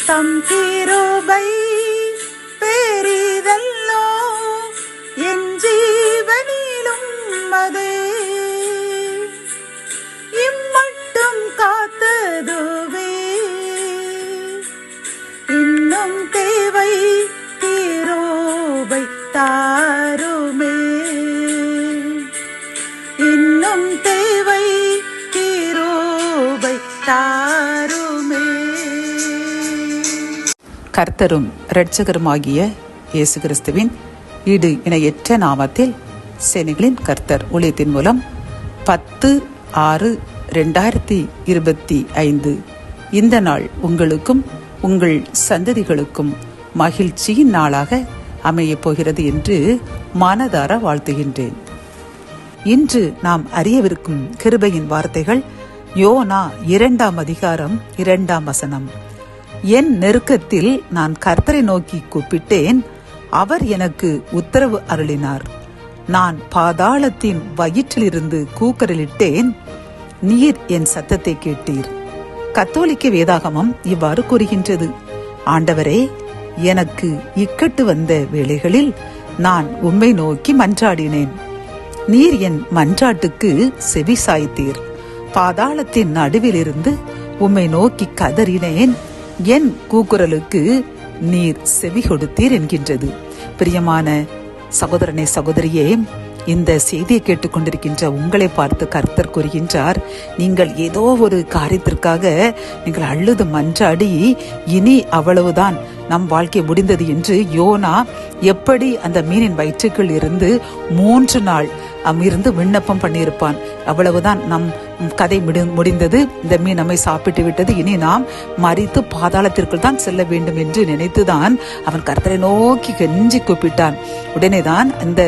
தம் கிருபை பெரிதல்லோ என் ஜீவனிலும் அதே இம்மட்டும் காத்ததுவே இன்னும் தேவை கிருபை தாருமே இன்னும் தேவை கிருபை தாருமே. கர்த்தரும் இரட்சகருமாகிய இயேசு கிறிஸ்துவின் ஈடு இணையற்ற நாமத்தில் சேனைகளின் கர்த்தர் ஊழியத்தின் மூலம் 10/6/2025 இந்த நாள் உங்களுக்கும் உங்கள் சந்ததிகளுக்கும் மகிழ்ச்சியின் நாளாக அமையப் போகிறது என்று மனதார வாழ்த்துகின்றேன். இன்று நாம் அறியவிருக்கும் கிருபையின் வார்த்தைகள் யோனா 2 அதிகாரம் 2 என் நெருக்கத்தில் நான் கர்த்தரை நோக்கி கூப்பிட்டேன், அவர் எனக்கு உத்தரவு அருளினார். நான் பாதாளத்தின் வயிற்றிலிருந்து கூக்குரலிட்டேன், நீர் என் சத்தத்தை கேட்டீர். கத்தோலிக்க வேதாகமம் இவ்வாறு கூறுகின்றது, ஆண்டவரே, எனக்கு இக்கட்டு வந்த வேளைகளில் நான் உம்மை நோக்கி மன்றாடினேன். நீர் என் மன்றாட்டுக்கு செவி சாய்த்தீர். பாதாளத்தின் நடுவிலிருந்து உம்மை நோக்கி கதறினேன், என் கூக்குரலுக்கு நீர் செவி கொடுத்தீர் என்கின்றது. பிரியமான சகோதரனே, சகோதரியே, இந்த செய்தியை கேட்டுக்கொண்டிருக்கின்ற உங்களை பார்த்து கர்த்தர் கூறுகின்றார், நீங்கள் ஏதோ ஒரு காரியத்திற்காக நீங்கள் அழுது மன்றாடி இனி அவ்வளவுதான் நம் வாழ்க்கை முடிந்தது என்று யோனா எப்படி அந்த மீனின் வயிற்றுக்குள் இருந்து 3 நாள் இருந்து விண்ணப்பம் பண்ணியிருப்பான். அவ்வளவுதான், நம் கதை முடிந்தது, இந்த மீன் நம்மை சாப்பிட்டு விட்டது, இனி நாம் மரித்து பாதாளத்திற்குள் தான் செல்ல வேண்டும் என்று நினைத்துதான் அவன் கர்த்தரை நோக்கி கெஞ்சி கூப்பிட்டான். உடனேதான் இந்த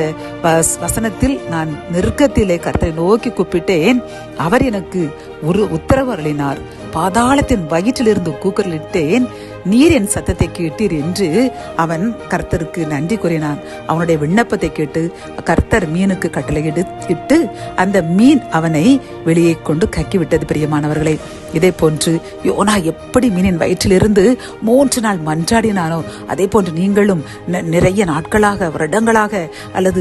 வசனத்தில், நான் நெருக்கத்திலே கர்த்தரை நோக்கி கூப்பிட்டேன், அவர் எனக்கு ஒரு உத்தரவு அருளினார். பாதாளத்தின் வயிற்றிலிருந்து கூக்குரலிட்டேன், நீர் என் சத்தத்தை கேட்டீர் என்று அவன் கர்த்தருக்கு நன்றி கூறினான். அவனுடைய விண்ணப்பத்தை கேட்டு கர்த்தர் மீனுக்கு கட்டளையிட்டு அந்த மீன் அவனை வெளியே கொண்டு கக்கிவிட்டது. பிரியமானவர்களே, இதே போன்று யோனா எப்படி மீனின் வயிற்றிலிருந்து 3 நாள் மன்றாடினானோ, அதே போன்று நீங்களும் நிறைய நாட்களாக, வருடங்களாக, அல்லது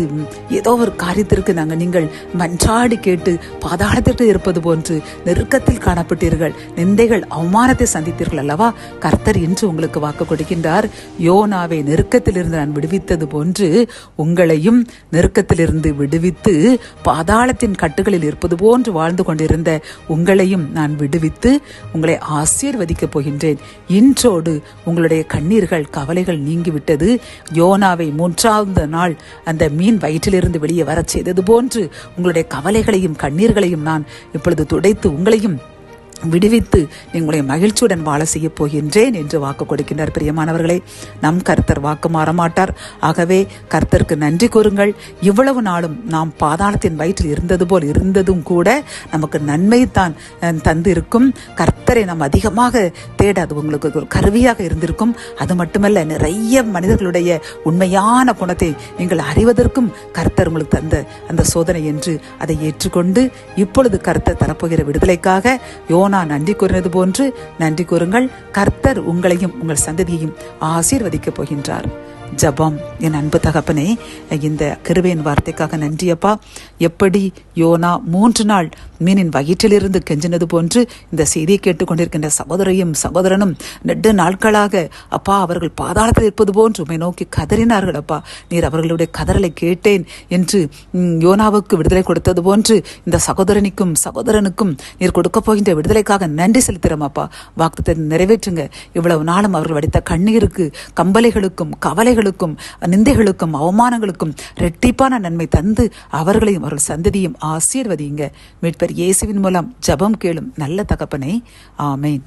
ஏதோ ஒரு காரியத்திற்கு நீங்கள் மன்றாடி கேட்டு பாதாளத்திற்கு இருப்பது போன்று நெருக்கத்தில் காணப்பட்டீர்கள், நிந்தைகள், அவமானத்தை சந்தித்தீர்கள் அல்லவா? கர்த்தர் இன்று உங்களுக்கு வாக்கு கொடுக்கின்றார், யோனாவை நெருக்கத்திலிருந்து நான் விடுவித்தது போன்று உங்களையும் நெருக்கத்திலிருந்து விடுவித்து பாதாளத்தின் கட்டுகளில் இருப்பது போன்று வாழ்ந்து கொண்டிருந்த உங்களையும் நான் விடுவித்து உங்களை ஆசீர்வதிக்கப் போகின்றேன். இன்றோடு உங்களுடைய கண்ணீர்கள், கவலைகள் நீங்கிவிட்டது. யோனாவை 3வது நாள் அந்த மீன் வயிற்றிலிருந்து வெளியே வரச் செய்தது போன்று உங்களுடைய கவலைகளையும் கண்ணீர்களையும் நான் இப்பொழுது துடைத்து உங்களையும் விடுவித்து உங்களை மகிழ்ச்சியுடன் வாழ செய்ய போகின்றேன் என்று வாக்கு கொடுக்கின்றார். பிரியமானவர்களே, நம் கர்த்தர் வாக்கு மாறமாட்டார். ஆகவே கர்த்தருக்கு நன்றி கூறுங்கள். இவ்வளவு நாளும் நாம் பாதாளத்தின் வயிற்றில் இருந்தது போல் இருந்ததும் கூட நமக்கு நன்மை தான் தந்து இருக்கும். கர்த்தரை நாம் அதிகமாக தேட அது உங்களுக்கு ஒரு கருவியாக இருந்திருக்கும். அது மட்டுமல்ல, நிறைய மனிதர்களுடைய உண்மையான குணத்தை நீங்கள் அறிவதற்கும் கர்த்தர் உங்களுக்கு தந்த அந்த சோதனை என்று அதை ஏற்றுக்கொண்டு இப்பொழுது கர்த்தர் தரப்போகிற விடுதலைக்காக யோனா நன்றி கூறினது போன்று நன்றி கூறுங்கள். கர்த்தர் உங்களையும் உங்கள் சந்ததியையும் ஆசீர்வதிக்கப் போகின்றார். ஜபம். என் அன்பு தகப்பனே, இந்த கிருபையின் வார்த்தைக்காக நன்றியப்பா. எப்படி யோனா 3 நாள் மீனின் வயிற்றிலிருந்து கெஞ்சினது போன்று இந்த செய்தியை கேட்டுக்கொண்டிருக்கின்ற சகோதரையும் சகோதரனும் நெடு நாட்களாக அப்பா அவர்கள் பாதாளத்தில் இருப்பது போன்று உம்மை நோக்கி கதறினார்கள். அப்பா, நீர் அவர்களுடைய கதறலை கேட்டேன் என்று யோனாவுக்கு விடுதலை கொடுத்தது போன்று இந்த சகோதரனுக்கும் சகோதரனுக்கும் நீர் கொடுக்க போகின்ற விடுதலைக்காக நன்றி செலுத்துகிறோம். அப்பா, வாக்குத்தத்தை நிறைவேற்றுங்க. இவ்வளவு நாளும் அவர்கள் வடித்த கண்ணீருக்கு, கம்பலைகளுக்கும், கவலைகளுக்கும், நிந்தைகளுக்கும், அவமானங்களுக்கும் இரட்டிப்பான நன்மை தந்து அவர்களையும் அவர்கள் சந்ததியும் ஆசீர்வதிங்க. மீட்பர் இயேசுவின் மூலம் ஜபம் கேளும் நல்ல தகப்பனே, ஆமேன்.